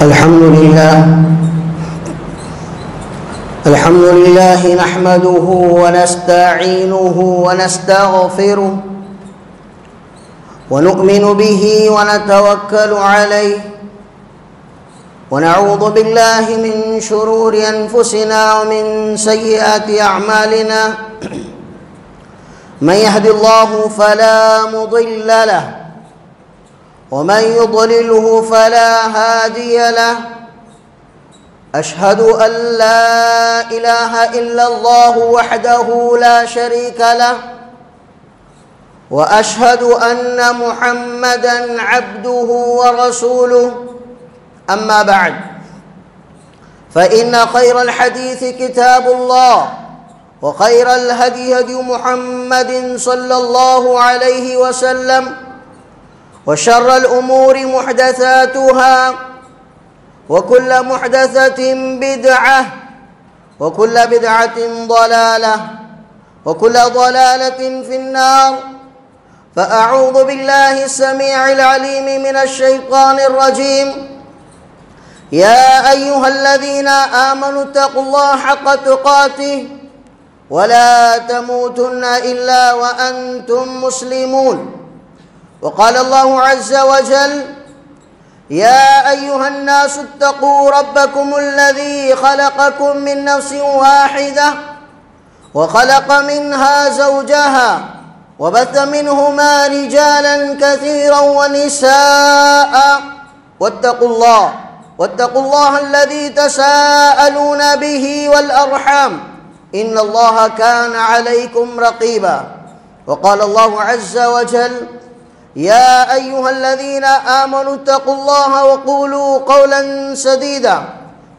الحمد لله نحمده ونستعينه ونستغفره ونؤمن به ونتوكل عليه ونعوذ بالله من شرور أنفسنا ومن سيئات أعمالنا من يهد الله فلا مضل له ومن يضلله فلا هادي له أشهد أن لا إله إلا الله وحده لا شريك له وأشهد أن محمدًا عبده ورسوله أما بعد فإن خير الحديث كتاب الله وخير الهدي هدي محمد صلى الله عليه وسلم وشر الأمور محدثاتها وكل محدثة بدعة وكل بدعة ضلالة وكل ضلالة في النار فأعوذ بالله السميع العليم من الشيطان الرجيم يا أيها الذين آمنوا اتقوا الله حق تقاته ولا تموتن إلا وأنتم مسلمون وقال الله عز وجل يا أيها الناس اتقوا ربكم الذي خلقكم من نفس واحدة وخلق منها زوجها وبث منهما رجالا كثيرا ونساء واتقوا الله الذي تساءلون به والأرحام إن الله كان عليكم رقيبا وقال الله عز وجل يا أيها الذين آمنوا اتقوا الله وقولوا قولا سديدا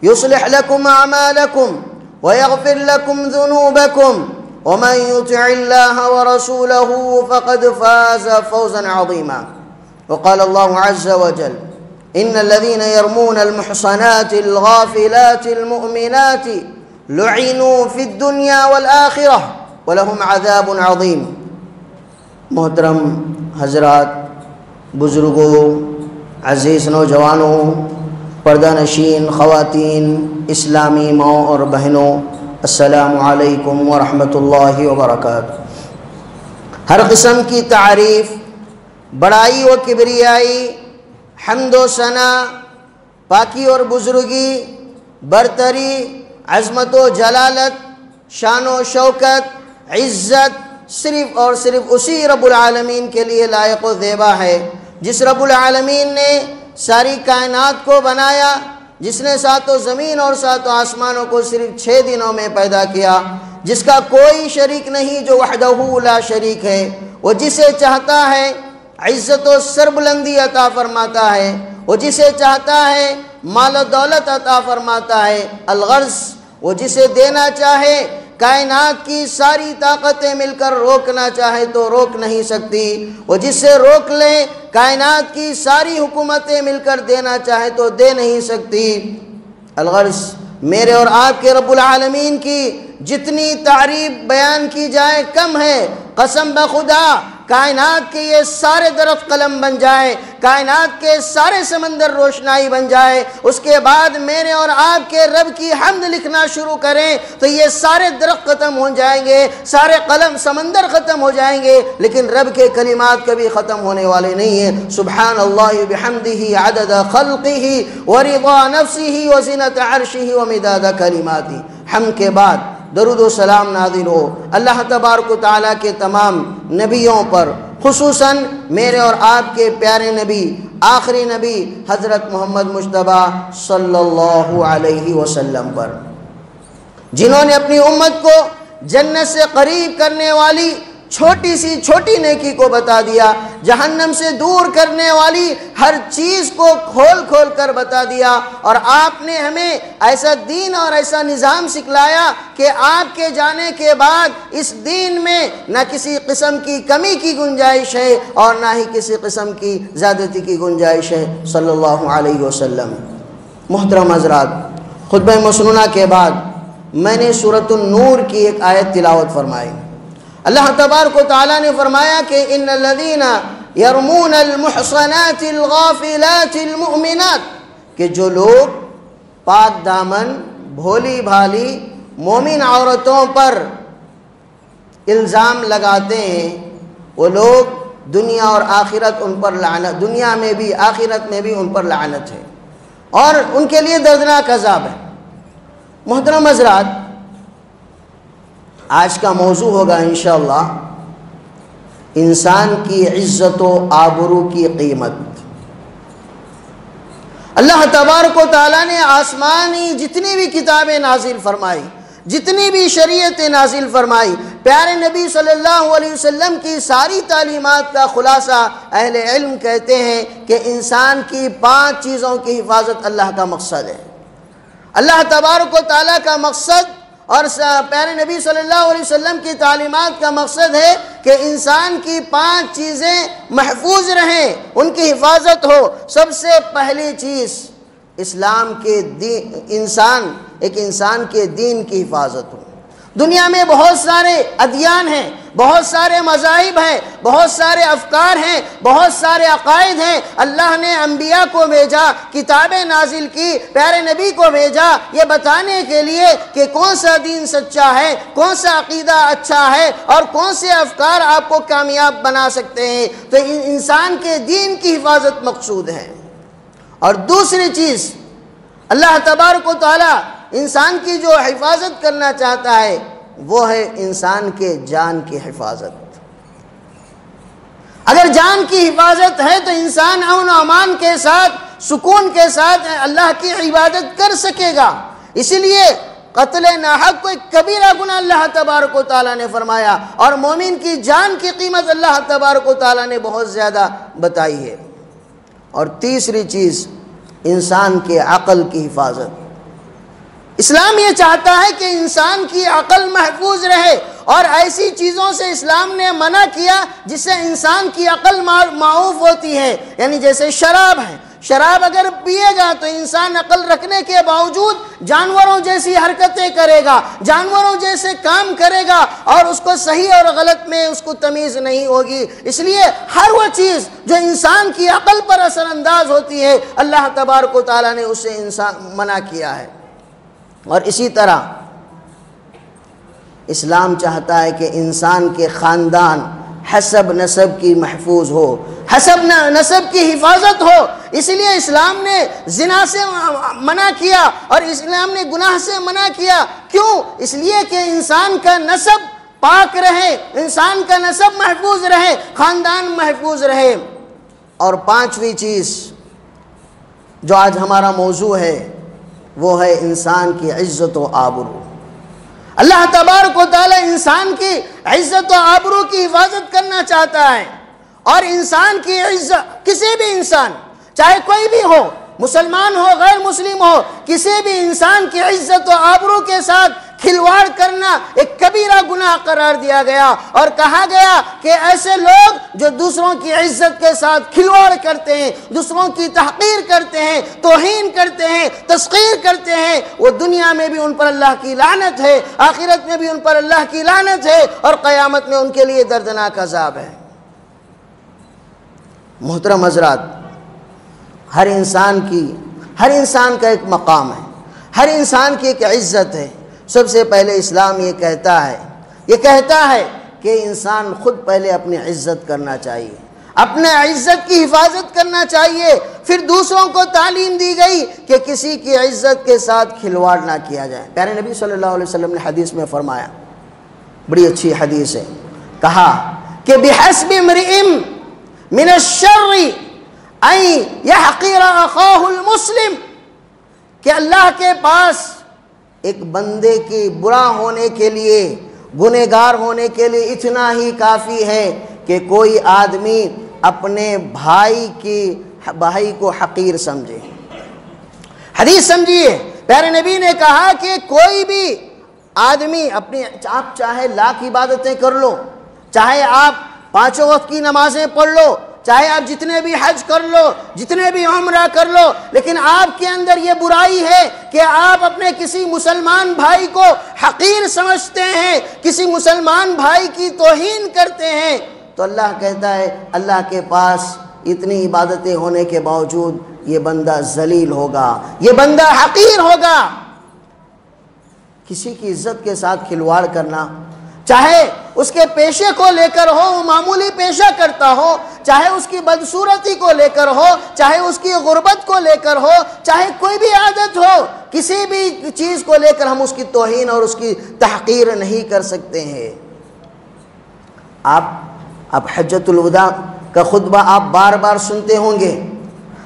يصلح لكم أعمالكم ويغفر لكم ذنوبكم ومن يطع الله ورسوله فقد فاز فوزا عظيما وقال الله عز وجل إن الذين يرمون المحصنات الغافلات المؤمنات لعنوا في الدنيا والآخرة ولهم عذاب عظيم. محترم حضرات، بزرگوں، عزیز نوجوانوں، پردہ نشین خواتین، اسلامی ماؤں اور بہنوں، السلام علیکم ورحمۃ اللہ وبرکاتہ۔ ہر قسم کی تعریف، بڑائی و کبریائی، حمد و ثنا، پاکی اور بزرگی، برتری، عظمت و جلالت، شان و شوکت، عزت صرف اور صرف اسی رب العالمین کے لیے لائق و زیبا ہے، جس رب العالمین نے ساری کائنات کو بنایا، جس نے ساتوں زمین اور ساتوں آسمانوں کو صرف 6 دنوں میں پیدا کیا، جس کا کوئی شریک نہیں، جو وحدہ لا شریک ہے۔ وہ جسے چاہتا ہے عزت و سربلندی عطا فرماتا ہے، وہ جسے چاہتا ہے مال و دولت عطا فرماتا ہے۔ الغرض وہ جسے دینا چاہے، کائنات کی ساری طاقتیں مل کر روکنا چاہے تو روک نہیں سکتی، وہ جس سے روک لے، کائنات کی ساری حکومتیں مل کر دینا چاہے تو دے نہیں سکتی۔ الغرض میرے اور آپ کے رب العالمین کی جتنی تعریف بیان کی جائے کم ہے۔ قسم بخدا کائنات کے یہ سارے درخت قلم بن جائے، کائنات کے سارے سمندر روشنائی بن جائے، اس کے بعد میرے اور آپ کے رب کی حمد لکھنا شروع کریں تو یہ سارے درخت ختم ہو جائیں گے، سارے قلم سمندر ختم ہو جائیں گے، لیکن رب کے کلمات کبھی ختم ہونے والے نہیں ہیں۔ سبحان اللہ بحمدہ عدد خلقہ ورضا نفسہ وزنۃ عرشہ ومداد کلماتہ۔ حمد کے بعد درود و سلام نازل ہو اللہ تبارک و تعالیٰ کے تمام نبیوں پر، خصوصاً میرے اور آپ کے پیارے نبی، آخری نبی حضرت محمد مصطفیٰ صلی اللہ علیہ وسلم پر، جنہوں نے اپنی امت کو جنت سے قریب کرنے والی چھوٹی سی چھوٹی نیکی کو بتا دیا، جہنم سے دور کرنے والی ہر چیز کو کھول کھول کر بتا دیا، اور آپ نے ہمیں ایسا دین اور ایسا نظام سکھلایا کہ آپ کے جانے کے بعد اس دین میں نہ کسی قسم کی کمی کی گنجائش ہے اور نہ ہی کسی قسم کی زیادتی کی گنجائش ہے صلی اللہ علیہ وسلم۔ محترم حضرات، خطبہ مسنونہ کے بعد میں نے سورۃ النور کی ایک آیت تلاوت فرمائی۔ اللہ تبارک و تعالیٰ نے فرمایا کہ ان الذین یرمون المحصنات الغافلات المؤمنات، کہ جو لوگ پاک دامن بھولی بھالی مومن عورتوں پر الزام لگاتے ہیں، وہ لوگ دنیا اور آخرت ان پر لعنت، دنیا میں بھی آخرت میں بھی ان پر لعنت ہے اور ان کے لیے دردناک عذاب ہے۔ محترم حضرات، آج کا موضوع ہوگا انشاءاللہ انسان کی عزت و آبرو کی قیمت۔ اللہ تبارک و تعالیٰ نے آسمانی جتنی بھی کتابیں نازل فرمائی، جتنی بھی شریعتیں نازل فرمائی، پیارے نبی صلی اللہ علیہ وسلم کی ساری تعلیمات کا خلاصہ اہل علم کہتے ہیں کہ انسان کی 5 چیزوں کی حفاظت اللہ کا مقصد ہے۔ اللہ تبارک و تعالیٰ کا مقصد اور پیارے نبی صلی اللہ علیہ وسلم کی تعلیمات کا مقصد ہے کہ انسان کی 5 چیزیں محفوظ رہیں، ان کی حفاظت ہو۔ سب سے پہلی چیز اسلام کے دین، انسان کے دین کی حفاظت ہو۔ دنیا میں بہت سارے ادیان ہیں، بہت سارے مذاہب ہیں، بہت سارے افکار ہیں، بہت سارے عقائد ہیں۔ اللہ نے انبیاء کو بھیجا، کتابیں نازل کی، پیارے نبی کو بھیجا یہ بتانے کے لیے کہ کون سا دین سچا ہے، کون سا عقیدہ اچھا ہے اور کون سے افکار آپ کو کامیاب بنا سکتے ہیں۔ تو انسان کے دین کی حفاظت مقصود ہے۔ اور دوسری چیز اللہ تبارک و تعالی انسان کی جو حفاظت کرنا چاہتا ہے وہ ہے انسان کے جان کی حفاظت۔ اگر جان کی حفاظت ہے تو انسان امن و امان کے ساتھ، سکون کے ساتھ اللہ کی عبادت کر سکے گا۔ اسی لیے قتل ناحق کو ایک کبیرہ گناہ اللہ تبارک و تعالیٰ نے فرمایا، اور مومن کی جان کی قیمت اللہ تبارک و تعالیٰ نے بہت زیادہ بتائی ہے۔ اور تیسری چیز انسان کے عقل کی حفاظت۔ اسلام یہ چاہتا ہے کہ انسان کی عقل محفوظ رہے، اور ایسی چیزوں سے اسلام نے منع کیا جس سے انسان کی عقل معوف ہوتی ہے، یعنی جیسے شراب ہے۔ شراب اگر پیے گا تو انسان عقل رکھنے کے باوجود جانوروں جیسی حرکتیں کرے گا، جانوروں جیسے کام کرے گا، اور اس کو صحیح اور غلط میں اس کو تمیز نہیں ہوگی۔ اس لیے ہر وہ چیز جو انسان کی عقل پر اثر انداز ہوتی ہے اللہ تبارک و تعالیٰ نے اسے منع کیا ہے۔ اور اسی طرح اسلام چاہتا ہے کہ انسان کے خاندان حسب نسب کی محفوظ ہو، حسب نسب کی حفاظت ہو۔ اس لیے اسلام نے زنا سے منع کیا اور اسلام نے گناہ سے منع کیا۔ کیوں؟ اس لیے کہ انسان کا نسب پاک رہے، انسان کا نسب محفوظ رہے، خاندان محفوظ رہے۔ اور 5ویں چیز جو آج ہمارا موضوع ہے وہ ہے انسان کی عزت و آبرو۔ اللہ تبارک و تعالی انسان کی عزت و آبرو کی حفاظت کرنا چاہتا ہے، اور انسان کی عزت، کسی بھی انسان چاہے کوئی بھی ہو، مسلمان ہو غیر مسلم ہو، کسی بھی انسان کی عزت و آبرو کے ساتھ کھلواڑ کرنا ایک کبیرہ گناہ قرار دیا گیا، اور کہا گیا کہ ایسے لوگ جو دوسروں کی عزت کے ساتھ کھلواڑ کرتے ہیں، دوسروں کی تحقیر کرتے ہیں، توہین کرتے ہیں، تسخیر کرتے ہیں، وہ دنیا میں بھی ان پر اللہ کی لعنت ہے، آخرت میں بھی ان پر اللہ کی لعنت ہے، اور قیامت میں ان کے لیے دردناک عذاب ہے۔ محترم حضرات، ہر انسان کا ایک مقام ہے، ہر انسان کی ایک عزت ہے۔ سب سے پہلے اسلام یہ کہتا ہے کہ انسان خود پہلے اپنی عزت کرنا چاہیے، اپنے عزت کی حفاظت کرنا چاہیے۔ پھر دوسروں کو تعلیم دی گئی کہ کسی کی عزت کے ساتھ کھلواڑ نہ کیا جائے۔ پیارے نبی صلی اللہ علیہ وسلم نے حدیث میں فرمایا، بڑی اچھی حدیث ہے، کہا کہ بِحَسْبِ امْرِئٍ مِنَ الشَّرِّ أَن يَحْقِرَ أَخَاهُ الْمُسْلِمِ، کہ اللہ کے پاس ایک بندے کی برا ہونے کے لیے، گنہگار ہونے کے لیے اتنا ہی کافی ہے کہ کوئی آدمی اپنے بھائی کو حقیر سمجھے۔ حدیث سمجھیے، پیارے نبی نے کہا کہ کوئی بھی آدمی آپ چاہے لاکھ عبادتیں کر لو، چاہے آپ 5 وقت کی نمازیں پڑھ لو، چاہے آپ جتنے بھی حج کر لو، جتنے بھی عمرہ کر لو، لیکن آپ کے اندر یہ برائی ہے کہ آپ اپنے کسی مسلمان بھائی کو حقیر سمجھتے ہیں، کسی مسلمان بھائی کی توہین کرتے ہیں، تو اللہ کہتا ہے اللہ کے پاس اتنی عبادتیں ہونے کے باوجود یہ بندہ ذلیل ہوگا، یہ بندہ حقیر ہوگا۔ کسی کی عزت کے ساتھ کھلواڑ کرنا، چاہے اس کے پیشے کو لے کر ہو، وہ معمولی پیشہ کرتا ہو، چاہے اس کی بدصورتی کو لے کر ہو، چاہے اس کی غربت کو لے کر ہو، چاہے کوئی بھی عادت ہو، کسی بھی چیز کو لے کر ہم اس کی توہین اور اس کی تحقیر نہیں کر سکتے ہیں۔ اب حجۃ الوداع کا خطبہ آپ بار بار سنتے ہوں گے۔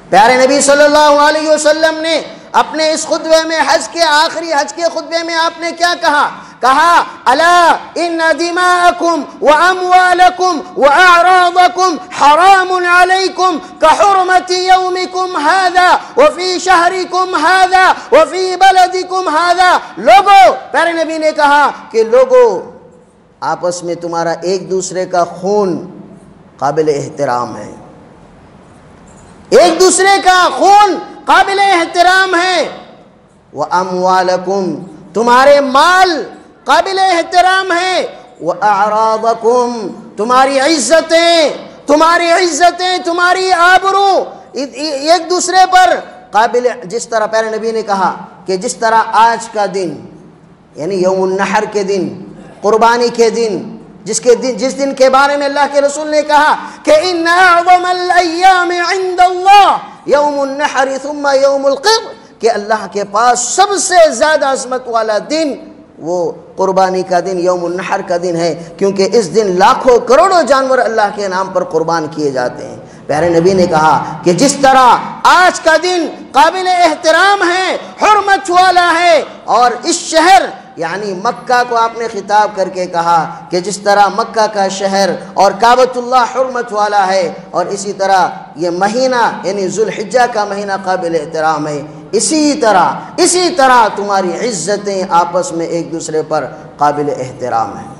پیارے نبی صلی اللہ علیہ وسلم نے اپنے اس خطبے میں، حج کے آخری حج کے خطبے میں آپ نے کیا کہا؟ کہا الا ان دماءکم واموالکم واعراضکم حرام علیکم کحرمت یومکم هذا وفی شہرکم هذا وفی بلدکم هذا۔ لوگو، پیارے نبی نے کہا کہ لوگو، آپس میں تمہارا ایک دوسرے کا خون قابل احترام ہے، ایک دوسرے کا خون قابل احترام ہے۔ وَأَمْوَالَكُمْ، تمہارے مال قابل احترام ہے۔ وَأَعْرَاضَكُمْ، تمہاری عزتیں، تمہاری آبرو ایک دوسرے پر قابل، جس طرح پیارے نبی نے کہا کہ جس طرح آج کا دن یعنی یوم النحر کے دن، قربانی کے دن، جس دن کے بارے میں اللہ کے رسول نے کہا کہ ان اعظم الایام عند اللہ یوم النحر ثم یوم القر، کہ اللہ کے پاس سب سے زیادہ عظمت والا دن وہ قربانی کا دن، یوم النحر کا دن ہے، کیونکہ اس دن لاکھوں کروڑوں جانور اللہ کے نام پر قربان کیے جاتے ہیں۔ پیارے نبی نے کہا کہ جس طرح آج کا دن قابل احترام ہے، حرمت والا ہے، اور اس شہر یعنی مکہ کو آپ نے خطاب کر کے کہا کہ جس طرح مکہ کا شہر اور کعبۃ اللہ حرمت والا ہے، اور اسی طرح یہ مہینہ یعنی ذو الحجہ کا مہینہ قابل احترام ہے، اسی طرح تمہاری عزتیں آپس میں ایک دوسرے پر قابل احترام ہیں۔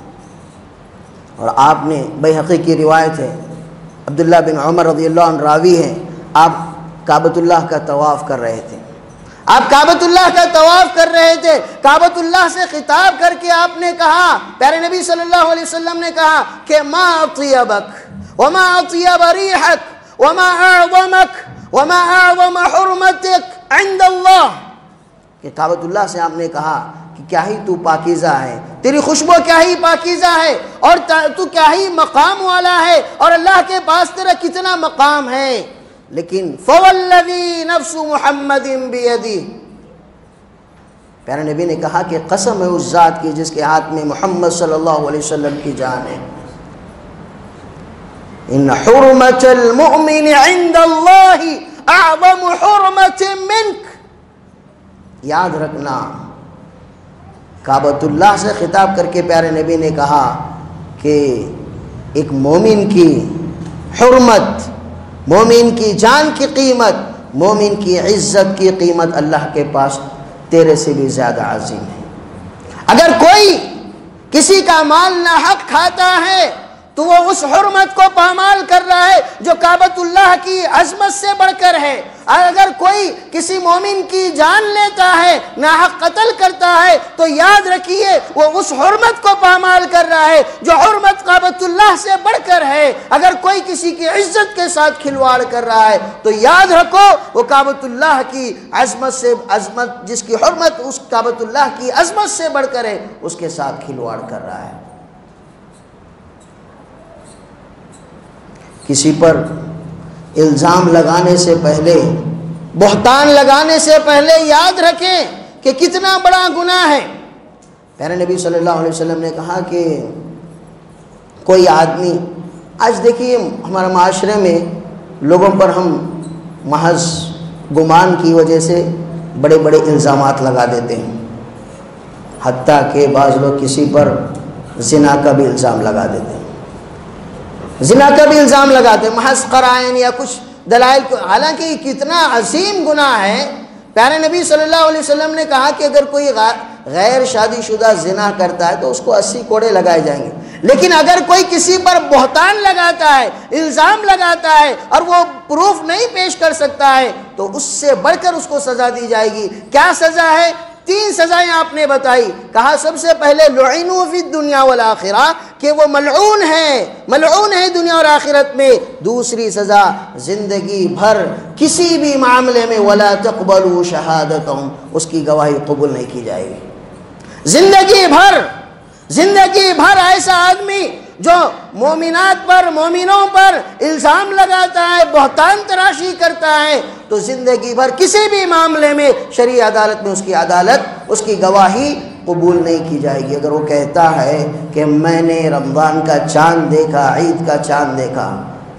اور آپ نے بیہقی کی روایت ہے، عبداللہ بن عمر رضی اللہ عنہ راوی ہیں، آپ کعبۃ اللہ کا طواف کر رہے تھے، کعبۃ اللہ سے خطاب کر کے آپ نے کہا، پیارے نبی صلی اللہ علیہ وسلم نے کہا کہ ما اطیبک وما اطیب ریحک وما اعظمک وما اعظم حرمتک عند اللہ، کہ کعبۃ اللہ سے آپ نے کہا کہ کیا ہی تو پاکیزہ ہے، تیری خوشبو کیا ہی پاکیزہ ہے، اور تو کیا ہی مقام والا ہے، اور اللہ کے پاس تیرا کتنا مقام ہے، لیکن فوالذی نفس محمد بیدی، پیارے نبی نے کہا کہ قسم ہے اس ذات کی جس کے ہاتھ میں محمد صلی اللہ علیہ وسلم کی جان ہے، ان حرمت المؤمن عند اللہ اعظم حرمت منک۔ یاد رکھنا، کعبۃ اللہ سے خطاب کر کے پیارے نبی نے کہا کہ ایک مومن کی حرمت، مومن کی جان کی قیمت، مومن کی عزت کی قیمت اللہ کے پاس تیرے سے بھی زیادہ عظیم ہے۔ اگر کوئی کسی کا مال ناحق کھاتا ہے تو وہ اس حرمت کو پامال کر رہا ہے جو کعبۃ اللہ کی عظمت سے بڑھ کر ہے۔ اگر کوئی کسی مومن کی جان لیتا ہے، ناحق قتل کرتا ہے، تو یاد رکھیے وہ اس حرمت کو پامال کر رہا ہے جو حرمت کعبۃ اللہ سے بڑھ کر ہے۔ اگر کوئی کسی کی عزت کے ساتھ کھلواڑ کر رہا ہے تو یاد رکھو وہ کعبۃ اللہ کی عظمت جس کی حرمت اس کعبۃ اللہ کی عظمت سے بڑھ کر ہے، اس کے ساتھ کھلواڑ کر رہا ہے۔ کسی پر الزام لگانے سے پہلے، بہتان لگانے سے پہلے یاد رکھیں کہ کتنا بڑا گناہ ہے۔ پیارے نبی صلی اللہ علیہ وسلم نے کہا کہ کوئی آدمی، آج دیکھیے ہمارے معاشرے میں لوگوں پر ہم محض گمان کی وجہ سے بڑے بڑے الزامات لگا دیتے ہیں، حتیٰ کہ بعض لوگ کسی پر زنا کا بھی الزام لگا دیتے ہیں، زنا کا بھی الزام لگاتے ہیں محض قرائن یا کچھ دلائل کو، حالانکہ یہ کتنا عظیم گناہ ہے۔ پیارے نبی صلی اللہ علیہ وسلم نے کہا کہ اگر کوئی غیر شادی شدہ زنا کرتا ہے تو اس کو 80 کوڑے لگائے جائیں گے، لیکن اگر کوئی کسی پر بہتان لگاتا ہے، الزام لگاتا ہے، اور وہ پروف نہیں پیش کر سکتا ہے تو اس سے بڑھ کر اس کو سزا دی جائے گی۔ کیا سزا ہے؟ 3 سزائیں آپ نے بتائی. کہا سب سے پہلے لعنوا فی الدنیا والآخرہ، کہ وہ ملعون ہے دنیا اور آخرت میں. دوسری سزا زندگی بھر کسی بھی معاملے میں ولا تقبلوا شہادتہم، اس کی گواہی قبول نہیں کی جائے گی. زندگی بھر ایسا آدمی جو مومنات پر مومنوں پر الزام لگاتا ہے، بہتان تراشی کرتا ہے، تو زندگی بھر کسی بھی معاملے میں شرعی عدالت میں اس کی گواہی قبول نہیں کی جائے گی. اگر وہ کہتا ہے کہ میں نے رمضان کا چاند دیکھا، عید کا چاند دیکھا،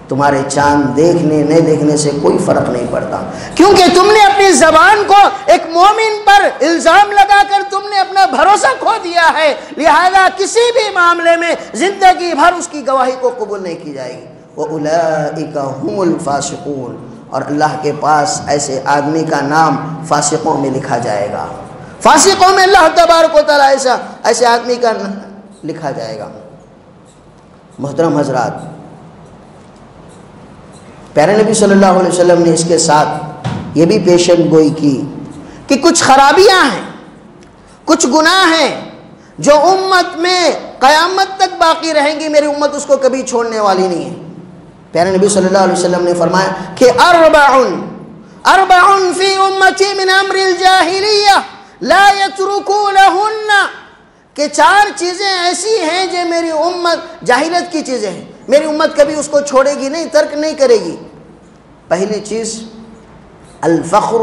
تمہارے چاند دیکھنے نہیں دیکھنے سے کوئی فرق نہیں پڑتا، کیونکہ تم نے اپنی زبان کو ایک مومن پر الزام لگا کر تم نے اپنا بھروسہ کھو دیا ہے. لہذا کسی بھی معاملے میں زندگی بھر اس کی گواہی کو قبول نہیں کی جائے گی. وَأُولَئِكَ هُمُ الْفَاسِقُونَ، اور اللہ کے پاس ایسے آدمی کا نام فاسقوں میں لکھا جائے گا. فاسقوں میں اللہ تبارک و تعالیٰ ایسے آدمی کا لکھا جائے گا. محترم حضرات، پیارے نبی صلی اللہ علیہ وسلم نے اس کے ساتھ یہ بھی پیشن گوئی کی کہ کچھ خرابیاں ہیں، کچھ گناہ ہیں جو امت میں قیامت تک باقی رہیں گی، میری امت اس کو کبھی چھوڑنے والی نہیں ہے. پیارے نبی صلی اللہ علیہ وسلم نے فرمایا کہ اربع فی امتی من امر الجاہلیہ لا یترکونہن، کہ 4 چیزیں ایسی ہیں جو میری امت جاہلیت کی چیزیں ہیں، میری امت کبھی اس کو چھوڑے گی نہیں، ترک نہیں کرے گی. پہلی چیز الفخر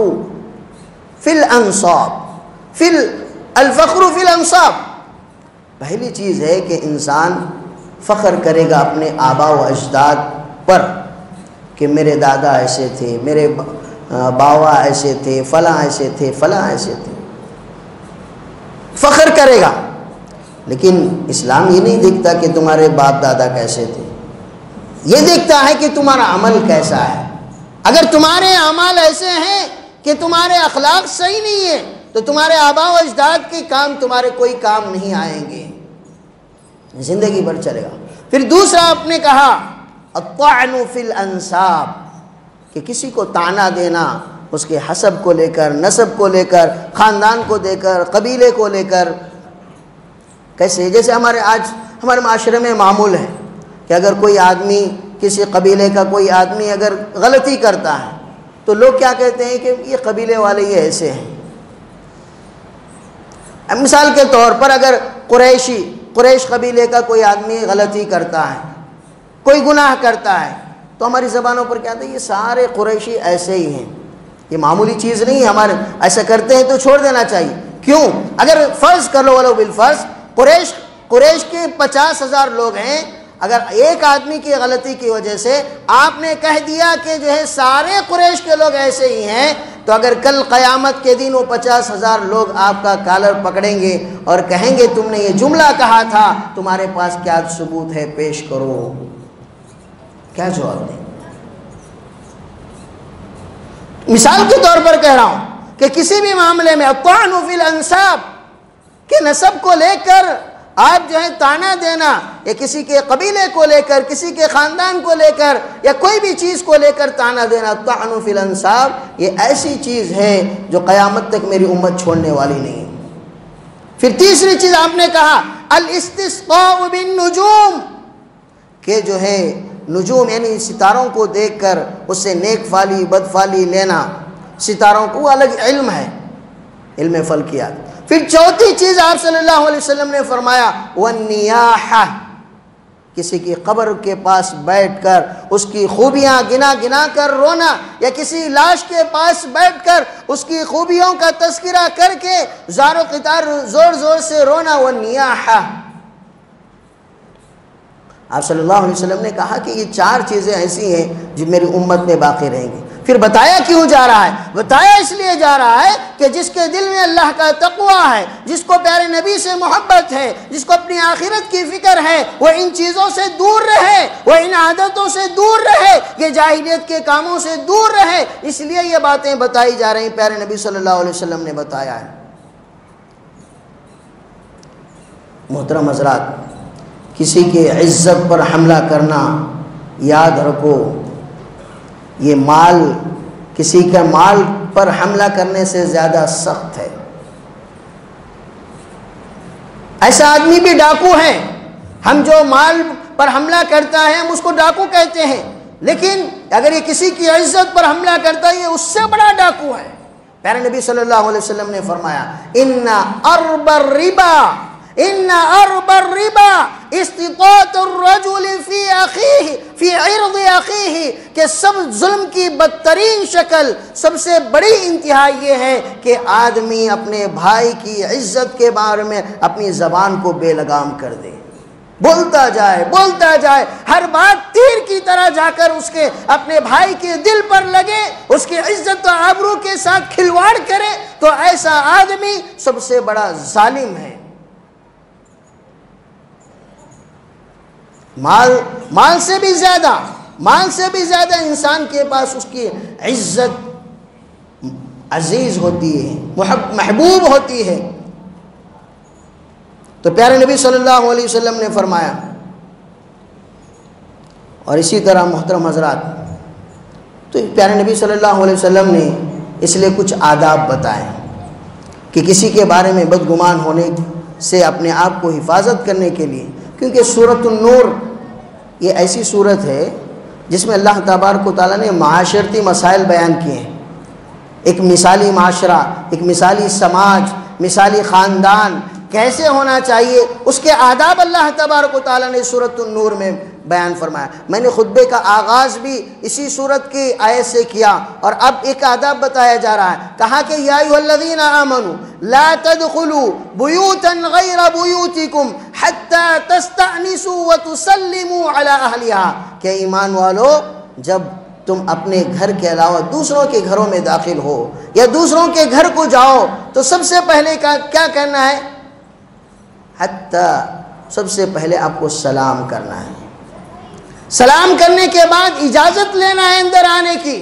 فی الانصاب، پہلی چیز ہے کہ انسان فخر کرے گا اپنے آبا و اجداد پر کہ میرے دادا ایسے تھے، میرے باوا ایسے تھے، فلاں ایسے تھے، فلاں ایسے تھے، فخر کرے گا. لیکن اسلام یہ نہیں دیکھتا کہ تمہارے باپ دادا کیسے تھے، یہ دیکھتا ہے کہ تمہارا عمل کیسا ہے. اگر تمہارے اعمال ایسے ہیں کہ تمہارے اخلاق صحیح نہیں ہے تو تمہارے آبا و اجداد کے کام تمہارے کوئی کام نہیں آئیں گے، زندگی بھر چلے گا. پھر دوسرا آپ نے کہا الطعن فی الانساب، کہ کسی کو طعنہ دینا اس کے حسب کو لے کر، نسب کو لے کر، خاندان کو دے کر، قبیلے کو لے کر. کیسے؟ جیسے ہمارے معاشرے میں معمول ہے کہ اگر کوئی آدمی، کسی قبیلے کا کوئی آدمی اگر غلطی کرتا ہے تو لوگ کیا کہتے ہیں کہ یہ قبیلے والے یہ ایسے ہیں. مثال کے طور پر اگر قریش قبیلے کا کوئی آدمی غلطی کرتا ہے، کوئی گناہ کرتا ہے، تو ہماری زبانوں پر کیا ہے، یہ سارے قریشی ایسے ہی ہیں. یہ معمولی چیز نہیں ہے، ہمارے ایسا کرتے ہیں تو چھوڑ دینا چاہیے. کیوں؟ اگر فرض کر لو ولو بالفرض قریش کے 50,000 لوگ ہیں، اگر ایک آدمی کی غلطی کی وجہ سے آپ نے کہہ دیا کہ جو ہے سارے قریش کے لوگ ایسے ہی ہیں، تو اگر کل قیامت کے دن وہ 50,000 لوگ آپ کا کالر پکڑیں گے اور کہیں گے تم نے یہ جملہ کہا تھا، تمہارے پاس کیا ثبوت ہے، پیش کرو. کیا جواب دیں؟ مثال کے طور پر کہہ رہا ہوں کہ کسی بھی معاملے میں الطعن فی الانساب، کہ نسب کو لے کر آپ جو ہے طعنہ دینا، یا کسی کے قبیلے کو لے کر، کسی کے خاندان کو لے کر، یا کوئی بھی چیز کو لے کر طعنہ دینا، الطعن فی الانساب، یہ ایسی چیز ہے جو قیامت تک میری امت چھوڑنے والی نہیں ہے. پھر تیسری چیز آپ نے کہا الاستسقاء بالنجوم، کہ جو ہے نجوم یعنی ستاروں کو دیکھ کر اس سے نیک فالی بد فالی لینا. ستاروں کو الگ علم ہے، علم فلکیات. پھر چوتھی چیز آپ صلی اللہ علیہ وسلم نے فرمایا والنیاحہ، کسی کی قبر کے پاس بیٹھ کر اس کی خوبیاں گنا کر رونا، یا کسی لاش کے پاس بیٹھ کر اس کی خوبیوں کا تذکرہ کر کے زار و قطار زور سے رونا. والنیاحہ، آپ صلی اللہ علیہ وسلم نے کہا کہ یہ 4 چیزیں ایسی ہیں جو میری امت میں باقی رہیں گی. پھر بتایا کیوں جا رہا ہے؟ بتایا اس لیے جا رہا ہے کہ جس کے دل میں اللہ کا تقوی ہے، جس کو پیارے نبی سے محبت ہے، جس کو اپنی آخرت کی فکر ہے، وہ ان چیزوں سے دور رہے، وہ ان عادتوں سے دور رہے، یہ جاہلیت کے کاموں سے دور رہے. اس لیے یہ باتیں بتائی جا رہی، پیارے نبی صلی اللہ علیہ وسلم نے بتایا ہے. محترم حضرات، کسی کے عزت پر حملہ کرنا، یاد رکھو یہ کسی کا مال پر حملہ کرنے سے زیادہ سخت ہے. ایسا آدمی بھی ڈاکو ہے. ہم جو مال پر حملہ کرتا ہے ہم اس کو ڈاکو کہتے ہیں، لیکن اگر یہ کسی کی عزت پر حملہ کرتا ہے یہ اس سے بڑا ڈاکو ہے. پیارے نبی صلی اللہ علیہ وسلم نے فرمایا ان ارب الربا استطاعت الرجل فی عرض اخیہ، کہ سب ظلم کی بدترین شکل، سب سے بڑی انتہا یہ ہے کہ آدمی اپنے بھائی کی عزت کے بارے میں اپنی زبان کو بے لگام کر دے، بولتا جائے، ہر بات تیر کی طرح جا کر اس کے اپنے بھائی کے دل پر لگے، اس کی عزت و آبرو کے ساتھ کھلواڑ کرے، تو ایسا آدمی سب سے بڑا ظالم ہے. مال سے بھی زیادہ انسان کے پاس اس کی عزت عزیز ہوتی ہے، محبوب ہوتی ہے. تو پیارے نبی صلی اللہ علیہ وسلم نے فرمایا، اور اسی طرح محترم حضرات، تو پیارے نبی صلی اللہ علیہ وسلم نے اس لیے کچھ آداب بتائے کہ کسی کے بارے میں بدگمان ہونے سے اپنے آپ کو حفاظت کرنے کے لیے، کیونکہ سورۃ النور یہ ایسی سورت ہے جس میں اللہ تبارک و تعالیٰ نے معاشرتی مسائل بیان کیے ہیں. ایک مثالی معاشرہ، ایک مثالی سماج، مثالی خاندان کیسے ہونا چاہیے، اس کے آداب اللہ تبارک و تعالیٰ نے سورۃ النور میں بیان فرمایا. میں نے خطبے کا آغاز بھی اسی سورت کی آیت سے کیا، اور اب ایک آداب بتایا جا رہا ہے. کہا کہ یا ایھا الذین آمنوا لا تدخلوا بیوتا غیر بیوتکم حتی تستأنسوا وتسلموا علی اہلہا، کہ ایمان والو جب تم اپنے گھر کے علاوہ دوسروں کے گھروں میں داخل ہو یا دوسروں کے گھر کو جاؤ تو سب سے پہلے کیا کرنا ہے؟ حتی، سب سے پہلے آپ کو سلام کرنا ہے. سلام کرنے کے بعد اجازت لینا ہے اندر آنے کی،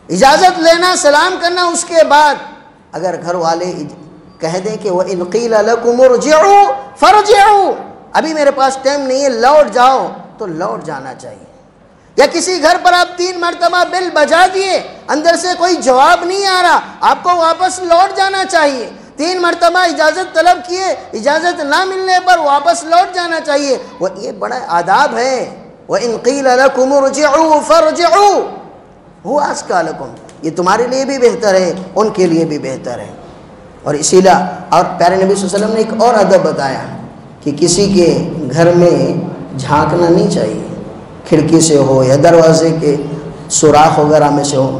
اجازت لینا، سلام کرنا. اس کے بعد اگر گھر والے کہہ دیں کہ وَإِنْ قِيلَ لَكُمُ ارْجِعُوا فَارْجِعُوا، ابھی میرے پاس ٹائم نہیں ہے، لوٹ جاؤ، تو لوٹ جانا چاہیے. یا کسی گھر پر آپ 3 مرتبہ بیل بجا دیے، اندر سے کوئی جواب نہیں آ رہا، آپ کو واپس لوٹ جانا چاہیے. 3 مرتبہ اجازت طلب کیے، اجازت نہ ملنے پر واپس لوٹ جانا چاہیے. یہ بڑا آداب ہے. وَإِنْ قِيلَ لَكُمُ ارْجِعُوا فَارْجِعُوا هُوَ أَزْكَىٰ لَكُمْ، یہ تمہارے لیے بھی بہتر ہے، ان کے لیے بھی بہتر ہے. اور اسی لیے اور پیارے نبی صلی اللہ علیہ وسلم نے ایک اور ادب بتایا کہ کسی کے گھر میں جھانکنا نہیں چاہیے، کھڑکی سے ہو یا دروازے کے سوراخ وغیرہ میں سے ہو.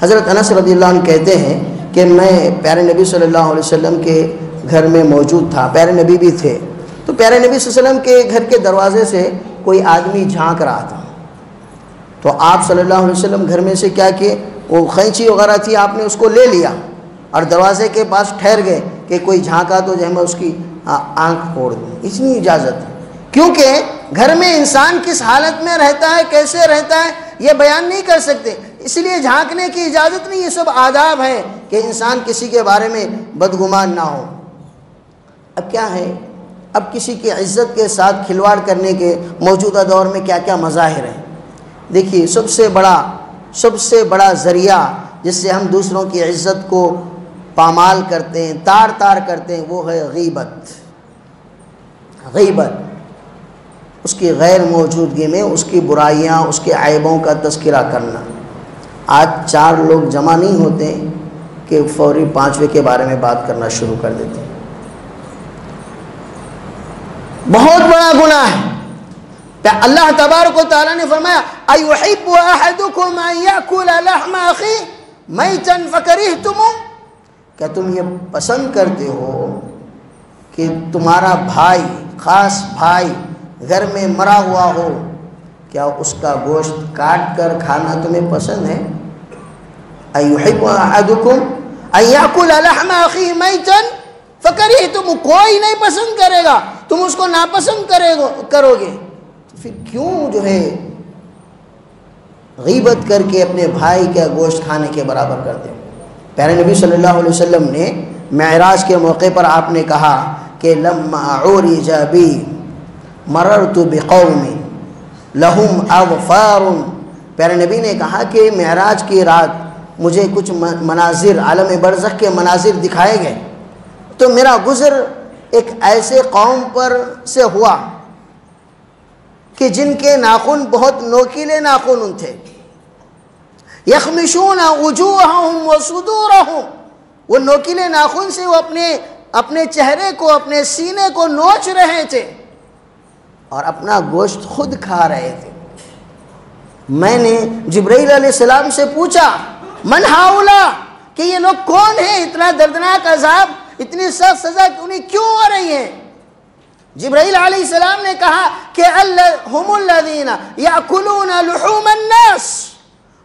حضرت انس رضی اللہ عنہ کہتے ہیں کہ میں پیارے نبی صلی اللہ علیہ وسلم کے گھر میں موجود تھا، پیارے نبی بھی تھے، تو پیارے نبی صلی اللہ علیہ وسلم کے گھر کے دروازے سے کوئی آدمی جھانک رہا تھا. تو آپ صلی اللہ علیہ وسلم گھر میں سے کیا کہ وہ قینچی وغیرہ تھی، آپ نے اس کو لے لیا اور دروازے کے پاس ٹھہر گئے کہ کوئی جھانکا تو جو ہے میں اس کی آنکھ پھوڑ دوں. اتنی اجازت ہے، کیونکہ گھر میں انسان کس حالت میں رہتا ہے، کیسے رہتا ہے، یہ بیان نہیں کر سکتے، اس لیے جھانکنے کی اجازت نہیں. یہ سب آداب ہیں کہ انسان کسی کے بارے میں بدگمان نہ ہو. اب کیا ہے، اب کسی کی عزت کے ساتھ کھلواڑ کرنے کے موجودہ دور میں کیا کیا مظاہر ہیں. دیکھیے، سب سے بڑا ذریعہ جس سے ہم دوسروں کی عزت کو پامال کرتے ہیں، تار کرتے ہیں، وہ ہے غیبت. اس کی غیر موجودگی میں اس کی برائیاں، اس کے عیبوں کا تذکرہ کرنا. آج 4 لوگ جمع نہیں ہوتے کہ فوری 5ویں کے بارے میں بات کرنا شروع کر دیتے ہیں. بہت بڑا گناہ ہے. اللہ تبارک و تعالیٰ نے فرمایا أَيُحِبُّ أَحَدُكُمْ أَن يَأْكُلَ لَحْمَ أَخِيهِ مَيْتًا فَكَرِهْتُمُوهُ، کیا تم یہ پسند کرتے ہو کہ تمہارا بھائی، خاص بھائی گھر میں مرا ہوا ہو، کیا اس کا گوشت کاٹ کر کھانا تمہیں پسند ہے؟ أَيُحِبُّ أَحَدُكُمْ أَن يَأْكُلَ لَحْمَ أَخِيهِ مَيْتًا فَكَرِهْتُمُوهُ، کوئی نہیں پسند کرے گا، تم اس کو ناپسند کرو گے. پھر کیوں جو ہے غیبت کر کے اپنے بھائی کا گوشت کھانے کے برابر کرتے ہو؟ پیارے نبی صلی اللہ علیہ وسلم نے معراج کے موقع پر آپ نے کہا کہ لما عرج بی مررت بقوم لهم اظفار. پیارے نبی نے کہا کہ معراج کی رات مجھے کچھ مناظر، عالم برزخ کے مناظر دکھائے گئے، تو میرا گزر ایک ایسے قوم پر سے ہوا کہ جن کے ناخن بہت نوکیلے ناخن تھے، یخمشون وجوہہم وصدورہم، وہ نوکیلے ناخن سے وہ اپنے چہرے کو، اپنے سینے کو نوچ رہے تھے اور اپنا گوشت خود کھا رہے تھے۔ میں نے جبرائیل علیہ السلام سے پوچھا من ہاؤلا، کہ یہ لوگ کون ہیں؟ اتنا دردناک عذاب، اتنی سخت سزا انہیں کیوں ہو رہی ہے؟ جبرائیل علیہ السلام نے کہا کہ ہم الذین یاکلون لحوم الناس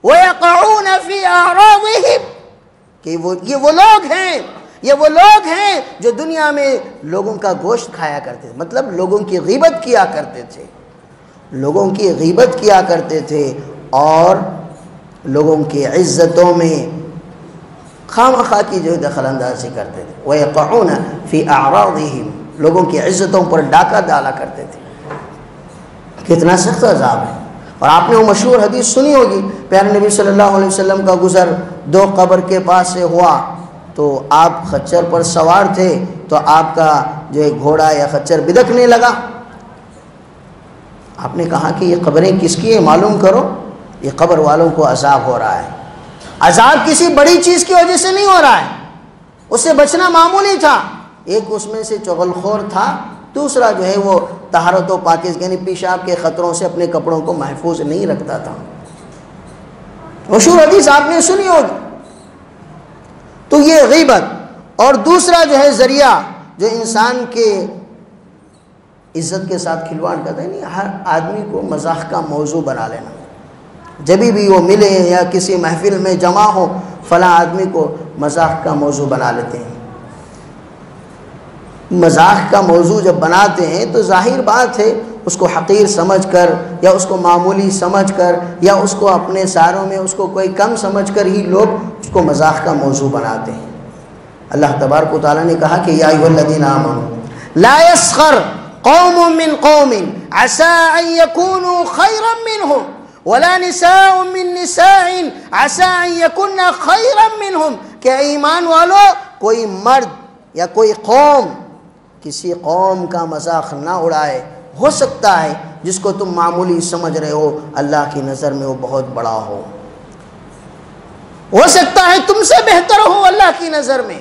ویقعون فی اعراضہم، کہ یہ وہ لوگ ہیں جو دنیا میں لوگوں کا گوشت کھایا کرتے تھے، مطلب لوگوں کی غیبت کیا کرتے تھے، لوگوں کی غیبت کیا کرتے تھے اور لوگوں کی عزتوں میں خامخواہ کی جو دخل اندازی کرتے تھے، وَيَقَعُونَ فِي أَعْرَاضِهِمْ، لوگوں کی عزتوں پر ڈاکہ ڈالا کرتے تھے۔ کتنا سخت عذاب ہے۔ اور آپ نے وہ مشہور حدیث سنی ہوگی، پیارے نبی صلی اللہ علیہ وسلم کا گزر 2 قبر کے پاس سے ہوا، تو آپ خچر پر سوار تھے، تو آپ کا جو ہے گھوڑا یا خچر بدکنے لگا۔ آپ نے کہا کہ یہ قبریں کس کی ہیں معلوم کرو، یہ قبر والوں کو عذاب ہو رہا ہے۔ عذاب کسی بڑی چیز کی وجہ سے نہیں ہو رہا ہے، اس سے بچنا معمولی تھا۔ ایک اس میں سے چغل خور تھا، دوسرا جو ہے وہ طہارت و پاکیزگی یعنی پیشاب کے خطروں سے اپنے کپڑوں کو محفوظ نہیں رکھتا تھا۔ مشہور حدیث آپ نے سنی ہوگی۔ تو یہ غیبت، اور دوسرا جو ہے ذریعہ جو انسان کے عزت کے ساتھ کھلواڑ کرتا ہے، نہیں ہر آدمی کو مزاح کا موضوع بنا لینا، جب بھی وہ ملے یا کسی محفل میں جمع ہو فلاں آدمی کو مزاح کا موضوع بنا لیتے ہیں۔ مزاح کا موضوع جب بناتے ہیں تو ظاہر بات ہے اس کو حقیر سمجھ کر یا اس کو معمولی سمجھ کر یا اس کو اپنے ساروں میں اس کو کوئی کم سمجھ کر ہی لوگ اس کو مزاح کا موضوع بناتے ہیں۔ اللہ تبارک و تعالیٰ نے کہا کہ یا ایھا الذین آمنوا لا یسخر قوم من قوم عسى ان يكونوا خيرا منهم ولا نساء من نساء عسى ان يكن خيرا منهم، کہ ایمان والو کوئی مرد یا کوئی قوم کسی قوم کا مذاق نہ اڑائے، ہو سکتا ہے جس کو تم معمولی سمجھ رہے ہو اللہ کی نظر میں وہ بہت بڑا ہو سکتا ہے تم سے بہتر ہو اللہ کی نظر میں۔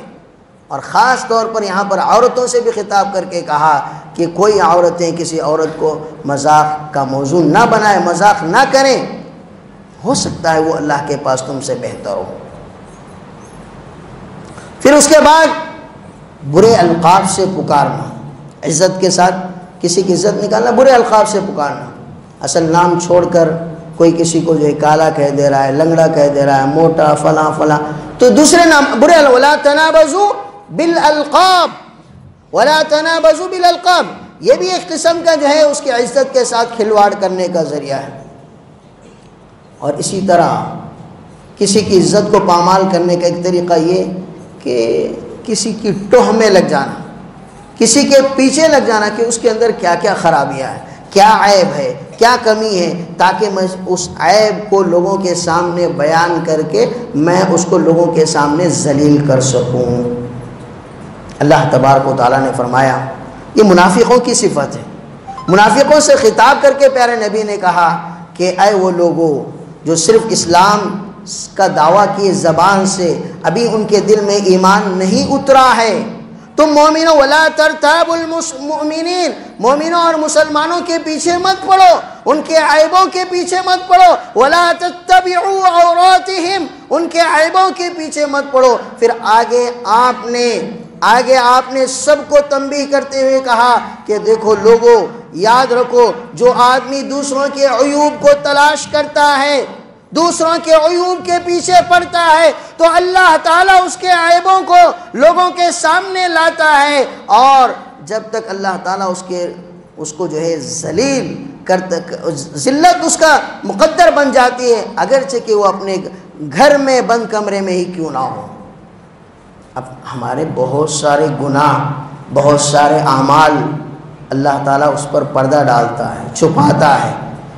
اور خاص طور پر یہاں پر عورتوں سے بھی خطاب کر کے کہا کہ کوئی عورتیں کسی عورت کو مذاق کا موضوع نہ بنائے، مذاق نہ کریں، ہو سکتا ہے وہ اللہ کے پاس تم سے بہتر ہو۔ پھر اس کے بعد برے القاب سے پکارنا، عزت کے ساتھ کسی کی عزت نکالنا، برے القاب سے پکارنا، اصل نام چھوڑ کر کوئی کسی کو جو ہے کالا کہہ دے رہا ہے، لنگڑا کہہ دے رہا ہے، موٹا، فلاں فلاں، تو دوسرے نام برے، ولا تنابزوا بالالقاب، ولا تنابزوا بالالقاب، یہ بھی ایک قسم کا جو ہے اس کی عزت کے ساتھ کھلواڑ کرنے کا ذریعہ ہے۔ اور اسی طرح کسی کی عزت کو پامال کرنے کا ایک طریقہ یہ کہ کسی کی ٹوہ میں لگ جانا، کسی کے پیچھے لگ جانا کہ اس کے اندر کیا کیا خرابیاں ہیں، کیا عیب ہے، کیا کمی ہے، تاکہ میں اس عیب کو لوگوں کے سامنے بیان کر کے میں اس کو لوگوں کے سامنے ذلیل کر سکوں۔ اللہ تبارک و تعالیٰ نے فرمایا یہ منافقوں کی صفت ہے۔ منافقوں سے خطاب کر کے پیارے نبی نے کہا کہ اے وہ لوگوں جو صرف اسلام کا دعویٰ کی زبان سے ابھی ان کے دل میں ایمان نہیں اترا ہے، تم مومنوں ولا ترتابوا المؤمنین، مومنوں اور مسلمانوں کے پیچھے مت پڑو، ان کے عیبوں کے پیچھے مت پڑو، ولا تتبعوا عوراتہم، ان کے عیبوں کے پیچھے مت پڑو۔ پھر آگے آپ نے سب کو تنبیہ کرتے ہوئے کہا کہ دیکھو لوگوں، یاد رکھو جو آدمی دوسروں کے عیوب کو تلاش کرتا ہے، دوسروں کے عیوب کے پیچھے پڑتا ہے، تو اللہ تعالیٰ اس کے عیبوں کو لوگوں کے سامنے لاتا ہے، اور جب تک اللہ تعالیٰ اس کو جو ہے ذلیل کرتا، ذلت اس کا مقدر بن جاتی ہے، اگرچہ کہ وہ اپنے گھر میں بند کمرے میں ہی کیوں نہ ہو۔ اب ہمارے بہت سارے گناہ، بہت سارے اعمال اللہ تعالیٰ اس پر پردہ ڈالتا ہے، چھپاتا ہے۔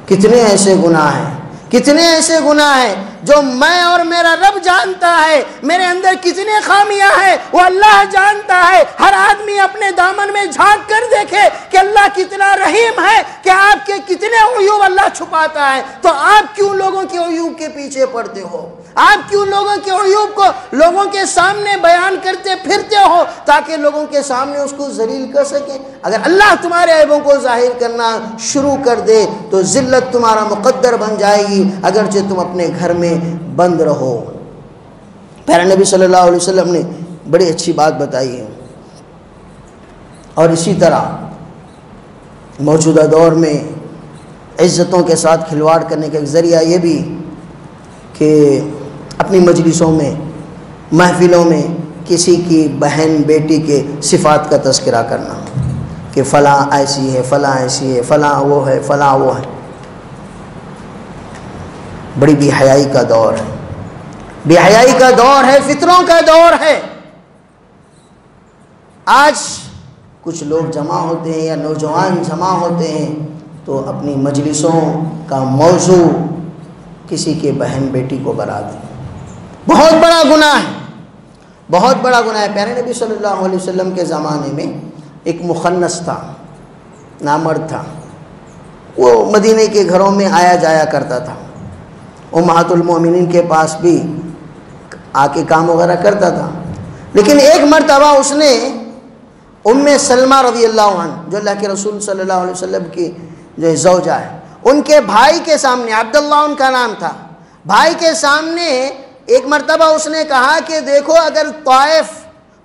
کتنے ایسے گناہ ہیں کتنے ایسے گناہ ہیں جو میں اور میرا رب جانتا ہے، میرے اندر کتنے خامیاں ہیں وہ اللہ جانتا ہے۔ ہر آدمی اپنے دامن میں جھانک کر دیکھے کہ اللہ کتنا رحیم ہے، کہ آپ کے کتنے عیوب اللہ چھپاتا ہے۔ تو آپ کیوں لوگوں کے عیوب کے پیچھے پڑتے ہو؟ آپ کیوں لوگوں کے عیوب کو لوگوں کے سامنے بیان کرتے پھرتے ہو تاکہ لوگوں کے سامنے اس کو ذلیل کر سکیں؟ اگر اللہ تمہارے عیبوں کو ظاہر کرنا شروع کر دے تو ذلت تمہارا مقدر بن جائے گی، اگرچہ تم اپنے گھر میں بند رہو۔ پیارے نبی صلی اللہ علیہ وسلم نے بڑی اچھی بات بتائی ہے۔ اور اسی طرح موجودہ دور میں عزتوں کے ساتھ کھلواڑ کرنے کا ایک ذریعہ یہ بھی کہ اپنی مجلسوں میں، محفلوں میں کسی کی بہن بیٹی کے صفات کا تذکرہ کرنا کہ فلاں ایسی ہے، فلاں ایسی ہے، فلاں وہ ہے، فلاں وہ ہے۔ بڑی بے حیائی کا دور ہے، بے حیائی کا دور ہے، فتنوں کا دور ہے۔ آج کچھ لوگ جمع ہوتے ہیں یا نوجوان جمع ہوتے ہیں تو اپنی مجلسوں کا موضوع کسی کے بہن بیٹی کو بنا دیں۔ بہت بڑا گناہ ہے، بہت بڑا گناہ ہے۔ پیارے نبی صلی اللہ علیہ وسلم کے زمانے میں ایک مخنث تھا، نامرد تھا، وہ مدینے کے گھروں میں آیا جایا کرتا تھا، امہات المومنین کے پاس بھی آ کے کام وغیرہ کرتا تھا۔ لیکن ایک مرتبہ اس نے ام سلمہ رضی اللہ عنہ، جو اللہ کے رسول صلی اللہ علیہ وسلم کی جو زوجہ ہے، ان کے بھائی کے سامنے، عبداللہ ان کا نام تھا، بھائی کے سامنے ایک مرتبہ اس نے کہا کہ دیکھو اگر طائف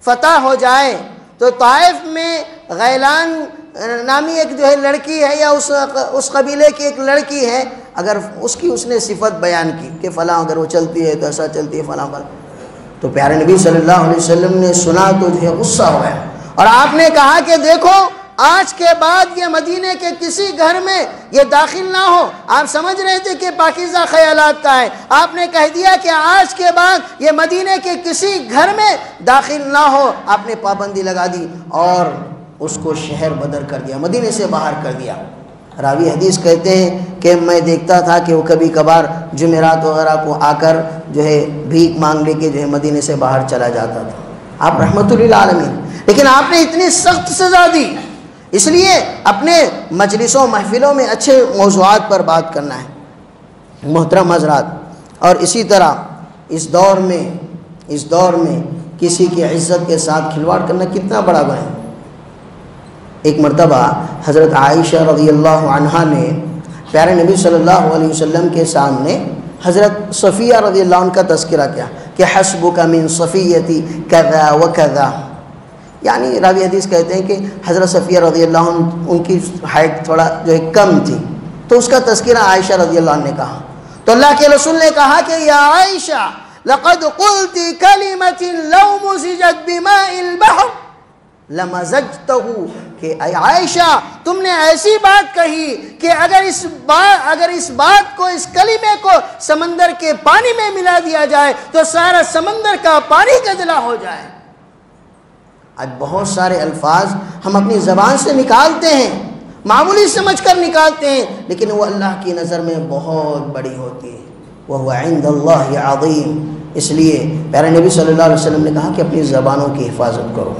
فتح ہو جائے تو طائف میں غیلان نامی ایک جو ہے لڑکی ہے یا اس قبیلے کی ایک لڑکی ہے، اگر اس نے صفت بیان کی کہ فلاں اگر وہ چلتی ہے تو ایسا چلتی ہے فلاں فلاں، تو پیارے نبی صلی اللہ علیہ وسلم نے سنا تو جو ہے غصہ ہوا ہے، اور آپ نے کہا کہ دیکھو آج کے بعد یہ مدینے کے کسی گھر میں یہ داخل نہ ہو۔ آپ سمجھ رہے تھے کہ پاکیزہ خیالات کا ہے، آپ نے کہہ دیا کہ آج کے بعد یہ مدینے کے کسی گھر میں داخل نہ ہو، آپ نے پابندی لگا دی اور اس کو شہر بدر کر دیا، مدینے سے باہر کر دیا۔ راوی حدیث کہتے ہیں کہ میں دیکھتا تھا کہ وہ کبھی کبھار جمعرات وغیرہ کو آ کر جو ہے بھیک مانگ لے کے جو ہے مدینے سے باہر چلا جاتا تھا۔ آپ رحمت للعالمین، لیکن آپ نے اتنی سخت سزا دی، اس لیے اپنے مجلسوں محفلوں میں اچھے موضوعات پر بات کرنا ہے محترم حضرات۔ اور اسی طرح اس دور میں کسی کی عزت کے ساتھ کھلواڑ کرنا کتنا بڑا گناہ ہے۔ ایک مرتبہ حضرت عائشہ رضی اللہ عنہا نے پیارے نبی صلی اللہ علیہ وسلم کے سامنے حضرت صفیہ رضی اللہ عنہ کا تذکرہ کیا کہ حسبک من صفیتی کذا وکذا، یعنی راوی حدیث کہتے ہیں کہ حضرت صفیہ رضی اللہ عنہ ان کی ہائٹ تھوڑا جو ہے کم تھی، تو اس کا تذکرہ عائشہ رضی اللہ عنہ نے کہا، تو اللہ کے رسول نے کہا کہ یا عائشہ لقد قلت کلمۃ لو مزجت بماء البحر لمزجتہ، کہ اے عائشہ تم نے ایسی بات کہی کہ اگر اس بات کو، اس کلمے کو سمندر کے پانی میں ملا دیا جائے تو سارا سمندر کا پانی گدلا ہو جائے۔ آج بہت سارے الفاظ ہم اپنی زبان سے نکالتے ہیں، معمولی سمجھ کر نکالتے ہیں، لیکن وہ اللہ کی نظر میں بہت بڑی ہوتی ہے، وَهُوَ عِنْدَ اللَّهِ عَظِيمٌ۔ اس لیے پیارے نبی صلی اللہ علیہ وسلم نے کہا کہ اپنی زبانوں کی حفاظت کرو،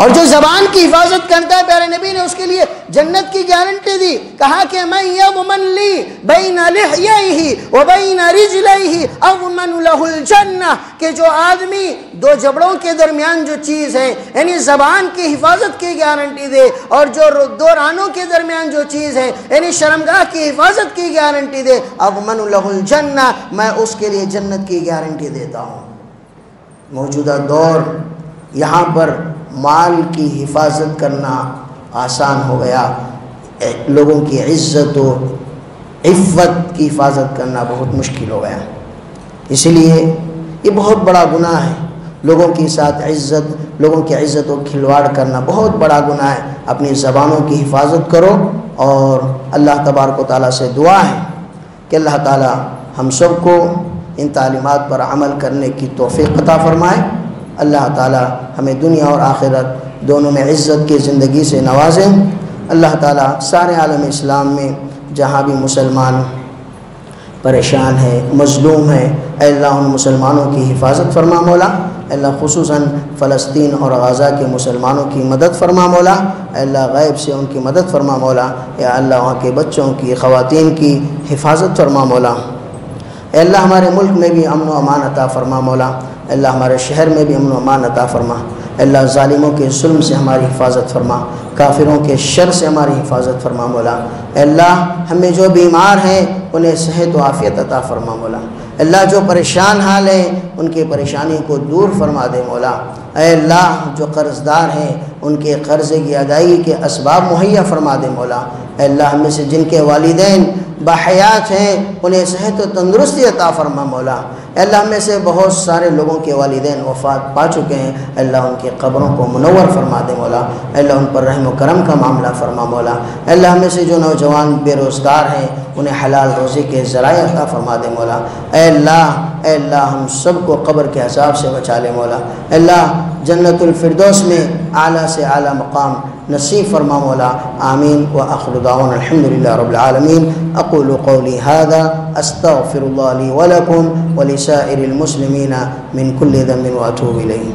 اور جو زبان کی حفاظت کرتا ہے پیارے نبی نے اس کے لیے جنت کی گارنٹی دی، کہا کہ مَن يَضْمَنْ لِي بَيْنَ لِحْيَيْهِ وَبَيْنَ رِجْلَيْهِ أَضْمَنُ لَهُ الْجَنَّةِ، کہ جو آدمی دو جبڑوں کے درمیان جو چیز ہے یعنی زبان کی حفاظت کی گارنٹی دے، اور جو دو رانوں کے درمیان جو چیز ہے یعنی شرمگاہ کی حفاظت کی گارنٹی دے، أَضْمَنُ لَهُ الْجَنَّةِ، میں اس کے لیے جنت کی گارنٹی دیتا ہوں۔ موجودہ دور یہاں پر مال کی حفاظت کرنا آسان ہو گیا، لوگوں کی عزت و عفت کی حفاظت کرنا بہت مشکل ہو گیا، اس لیے یہ بہت بڑا گناہ ہے، لوگوں کے ساتھ لوگوں کی عزت و کھلواڑ کرنا بہت بڑا گناہ ہے۔ اپنی زبانوں کی حفاظت کرو، اور اللہ تبارک و تعالیٰ سے دعا ہے کہ اللہ تعالیٰ ہم سب کو ان تعلیمات پر عمل کرنے کی توفیق عطا فرمائے۔ اللہ تعالیٰ ہمیں دنیا اور آخرت دونوں میں عزت کی زندگی سے نوازیں۔ اللہ تعالیٰ سارے عالم اسلام میں جہاں بھی مسلمان پریشان ہے، مظلوم ہے، اے اللہ ان مسلمانوں کی حفاظت فرما مولا، اے اللہ خصوصاً فلسطین اور غزہ کے مسلمانوں کی مدد فرما مولا، اے اللہ غیب سے ان کی مدد فرما مولا، یا اللہ وہاں کے بچوں کی، خواتین کی حفاظت فرما مولا، اے اللہ ہمارے ملک میں بھی امن و امان عطا فرما مولا، اے اللہ ہمارے شہر میں بھی امن و امان عطا فرما، اے اللہ ظالموں کے ظلم سے ہماری حفاظت فرما، کافروں کے شر سے ہماری حفاظت فرما مولا، اے اللہ ہمیں جو بیمار ہیں انہیں صحت و عافیت عطا فرما مولا، اے اللہ جو پریشان حال ہیں ان کی پریشانی کو دور فرما دے مولا، اے اللہ جو قرض دار ہیں ان کے قرضے کی ادائیگی کے اسباب مہیا فرما دے مولا، اے اللہ ہم میں سے جن کے والدین باحیات ہیں انہیں صحت و تندرستی عطا فرما مولا، اے اللہ ہم میں سے بہت سارے لوگوں کے والدین وفات پا چکے ہیں، اے اللہ ان کے قبروں کو منور فرما دے مولا، اے اللہ ان پر رحم و کرم کا معاملہ فرما مولا، اے اللہ ہم میں سے جو نوجوان بے روزگار ہیں انہیں حلال روزی کے ذرائع عطا فرما دے مولا، اے اللہ ہم سب کو قبر کے عذاب سے بچا لے مولا، اے اللہ جنت الفردوس میں اعلیٰ سے اعلیٰ مقام نصیب فرما مولا، آمین وآخر دعوانا الحمدللہ رب العالمین، اقول قولی هذا استغفر اللہ لی ولکم ولسائر المسلمین من کل ذنب واتوب الیہ۔